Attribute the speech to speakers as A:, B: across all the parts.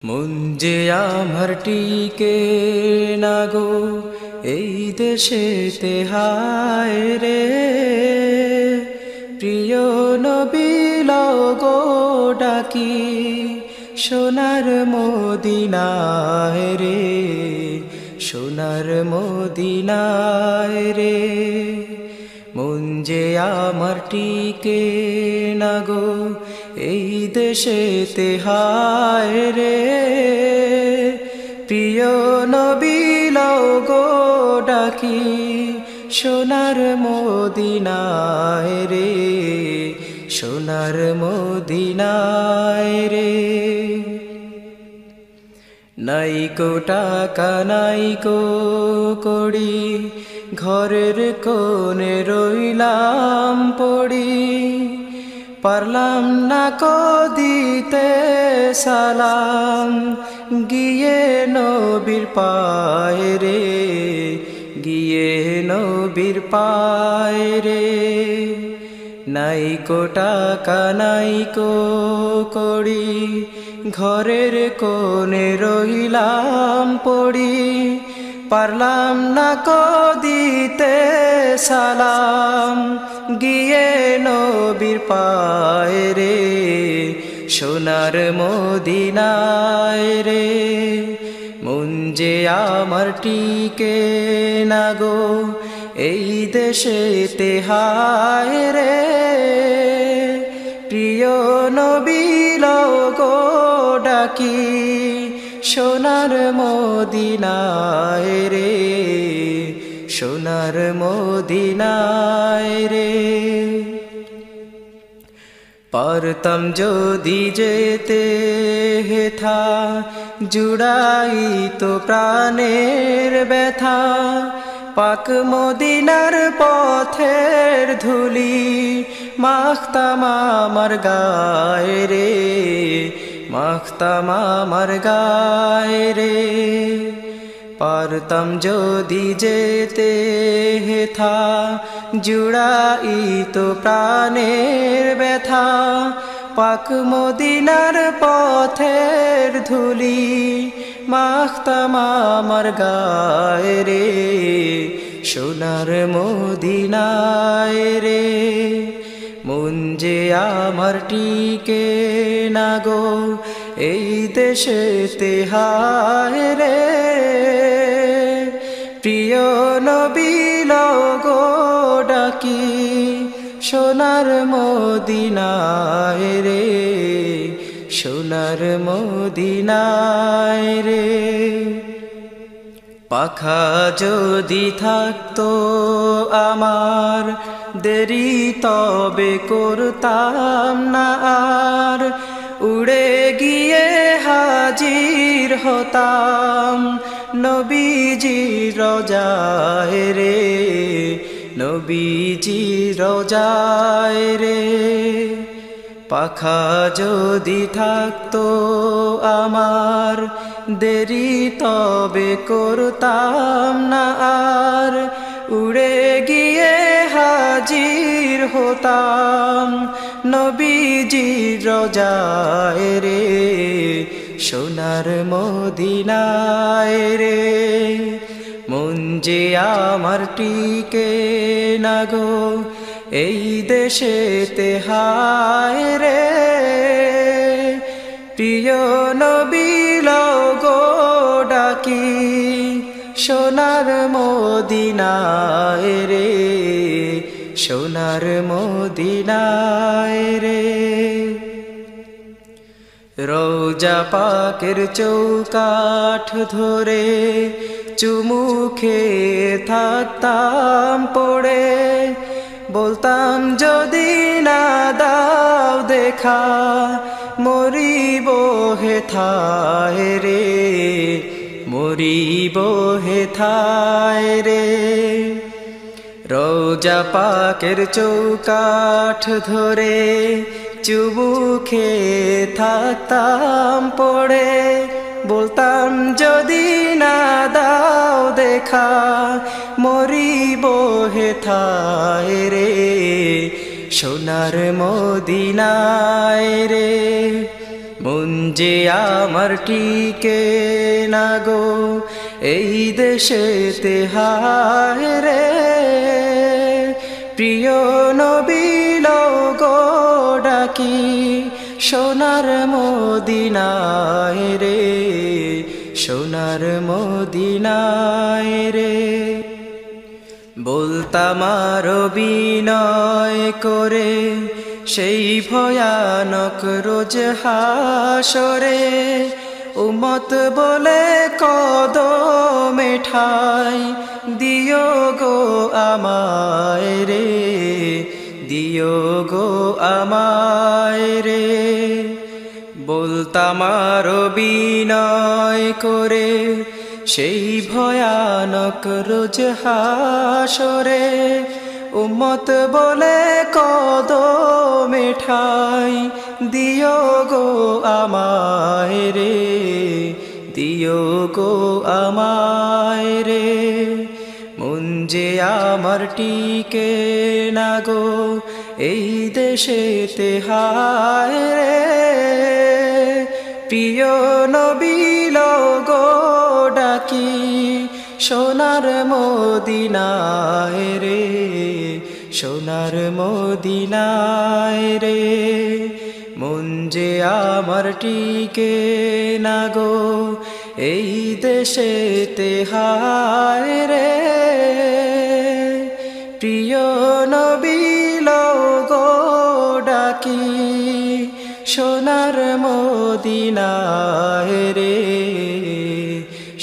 A: মন যে আমার টিকে না গো এই দেশেতে, হায় রে প্রিয় নবী লও গো ডাকি সোনার মদিনায় রে, সোনার মদিনায় রে। মন যে আমার টিকে না গো এই দেশেতে, হায় রে প্রিয় নবী লও গো ডাকি সোনার মদিনায় রে, সোনার মদিনায় রে। নাইকো টাকা নাইকো কড়ি ঘরের কোণে রইলাম পড়ি, পারলাম না কো দিতে সালাম গিয়ে নবীর পায়ে রে, গিয়ে নবীর পায়ে রে। নাইকো টাকা নাইকো কড়ি ঘরের কোণে রইলাম পড়ি, পারলাম না কো দিতে সালাম গিয়ে নবীর পায়ে রে, সোনার মদিনায় রে। মন যে আমার টিকে না গো এই দেশেতে, হায় রে প্রিয় নবী লও গো ডাকি সোনার মদিনায় রে, সোনার মদিনায় রে। পারতাম যদি যেতে হেথা জুড়াই তো প্রাণের ব্যথা, পাক মদিনার পথের ধুলি মাখতাম আমার গায়ে রে, মাখতাম আমার গায়ে রে। পারতাম যদি যেতে হেথা জুড়াই তো প্রাণের ব্যথা, পাক মদিনার পথের ধুলি মাখতাম আমার গায়ে রে, সোনার মদিনায় রে। মন যে আমার টিকে না গো এই দেশেতে, হায় রে প্রিয় নবী লও গো ডাকি সোনার মদিনায় রে, সোনার মদিনায় রে। পাখা যদি থাকতো আমার দেরি তবে করতাম না আর, উড়ে গিয়ে হাজির হতাম নবীজি রোজায় রে, নবীজি রোজায় রে। পাখা যদি থাকতো আমার দেরি তবে করতাম না আর, উড়ে গিয়ে হাজির হতাম নবীজি রোজায় রে, সোনার মদিনায় রে। মন যে আমার টিকে না গো এই দেশেতে, হায় রে প্রিয় নবী লও গো ডাকি সোনার মদিনায় রে, সোনার মদিনায় রে। রোজা পাকের চৌকাঠ ধরে চুমু খেয়ে থাকতাম পড়ে, বলতাম যদি না দাও দেখা মরিব হেথায় রে, মরিব হেথায় রে। রোজা পাকের চৌকাঠ ধরে চুমু খেয়ে থাকতাম পড়ে, বলতাম যদি না দাও দেখা মরিব হেথায় রে, সোনার মদিনায় রে। মন যে আমার টিকে না গো এই দেশেতে হায় রে প্রিয় নবী লও গো ডাকি সোনার মদিনায় রে সোনার মদিনায় রে বলতাম আরো বিনয় করে সেই ভয়ানক রোজ হাসরে উম্মত বলে কদমে ঠাই দিও গো আমায় রে দিও গো আমায় রে বলতাম আরো বিনয় করে সেই ভয়ানক রোজ হাসরে উম্মত বলে কদমে ঠাই দিও গো আমায় রে দিও গো আমায় রে মন যে আমার টিকে না গো এই দেশেতে হায় রে প্রিয় নবী লও গো ডাকি সোনার মদিনায় রে সোনার মদিনায় রে মন যে আমার টিকে না গো এই দেশেতে হায় রে প্রিয় নবী লও গো ডাকি সোনার মদিনায় রে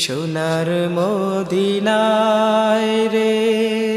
A: সোনার মদিনায় রে।